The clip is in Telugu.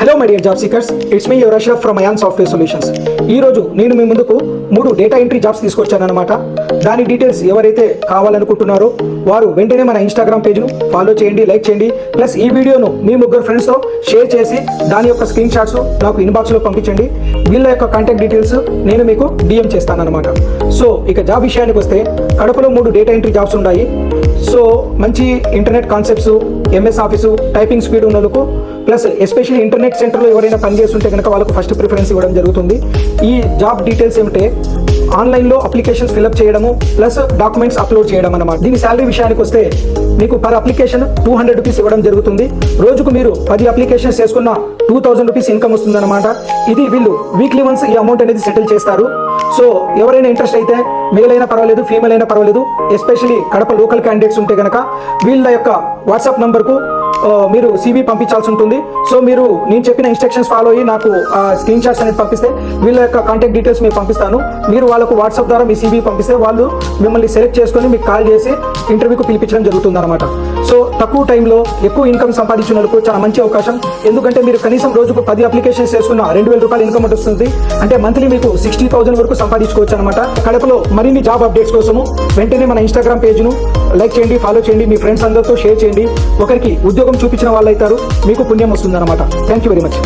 Hello my dear job seekers, it's me your Ashraf from Ayan software solutions. ఈ రోజు నేను మీ ముందుకు 3 డేటా ఎంట్రీ జాబ్స్ తీసుకొచ్చానన్నమాట. దాని డీటెయిల్స్ ఎవరైతే కావాలనుకుంటున్నారో వారు వెంటనే మన ఇన్స్టాగ్రామ్ పేజ్ను ఫాలో చేయండి, లైక్ చేయండి. ప్లస్ ఈ వీడియోను మీ 3 ఫ్రెండ్స్తో షేర్ చేసి దాని యొక్క స్క్రీన్ షాట్స్ నాకు ఇన్బాక్స్లో పంపించండి. వీళ్ళ యొక్క కాంటాక్ట్ డీటెయిల్స్ నేను మీకు డిఎం చేస్తానన్నమాట. సో ఇక జాబ్ విషయానికి వస్తే కడపలో 3 డేటా ఎంట్రీ జాబ్స్ ఉన్నాయి. సో మంచి internet concepts, MS office, typing speed ఉన్నందుకు ప్లస్ ఎస్పెషల్లీ ఇంటర్నెట్ సెంటర్లో ఎవరైనా పనిచేస్తుంటే కనుక వాళ్ళకు ఫస్ట్ ప్రిఫరెన్స్ ఇవ్వడం జరుగుతుంది. ఈ జాబ్ డీటెయిల్స్ ఏమిటంటే ఆన్లైన్లో అప్లికేషన్స్ ఫిల్అప్ చేయడము ప్లస్ డాక్యుమెంట్స్ అప్లోడ్ చేయడం అన్నమాట. దీని శాలరీ విషయానికి వస్తే మీకు పర్ అప్లికేషన్ 200 రూపీస్ ఇవ్వడం జరుగుతుంది. రోజుకు మీరు 10 అప్లికేషన్స్ చేసుకున్న 2000 రూపీస్ ఇన్కమ్ వస్తుందన్నమాట. ఇది వీళ్ళు వీక్లీ వన్స్ ఈ అమౌంట్ అనేది సెటిల్ చేస్తారు. సో ఎవరైనా ఇంట్రెస్ట్ అయితే మేల్ అయినా పర్వాలేదు, ఫీమేల్ అయినా పర్వాలేదు, ఎస్పెషల్లీ కడప లోకల్ క్యాండిడేట్స్ ఉంటే కనుక వీళ్ళ యొక్క వాట్సాప్ నంబర్కు మీరు CV పంపించాల్సి ఉంటుంది. సో మీరు నేను చెప్పిన ఇన్స్ట్రక్షన్స్ ఫాలో అయ్యి నాకు స్క్రీన్ షాట్స్ అనేది పంపిస్తే వీళ్ళ యొక్క కాంటాక్ట్ డీటెయిల్స్ మీకు పంపిస్తాను. మీరు వాళ్ళకు వాట్సాప్ ద్వారా మీ CV పంపిస్తే వాళ్ళు మిమ్మల్ని సెలెక్ట్ చేసుకొని మీకు కాల్ చేసి ఇంటర్వ్యూకి పిలిపించడం జరుగుతుంది అనమాట. సో తక్కువ టైంలో ఎక్కువ ఇన్కమ్ సంపాదించినందుకు చాలా మంచి అవకాశం. ఎందుకంటే మీరు కనీసం రోజుకు 10 అప్లికేషన్స్ చేసుకున్న 2000 రూపాయలు ఇన్కమ్ వస్తుంది. అంటే మంత్లీ మీకు 60,000 వరకు సంపాదించుకోవచ్చు అనమాట. కడపలో మరిన్ని జాబ్ అప్డేట్స్ కోసము వెంటనే మన ఇన్స్టాగ్రామ్ పేజ్ను లైక్ చేయండి, ఫాలో చేయండి, మీ ఫ్రెండ్స్ అందరితో షేర్ చేయండి. ఒకరికి ఉద్యోగం చూపించిన వాళ్ళు అవుతారు, మీకు పుణ్యం వస్తుంది అనమాట. Thank you very much.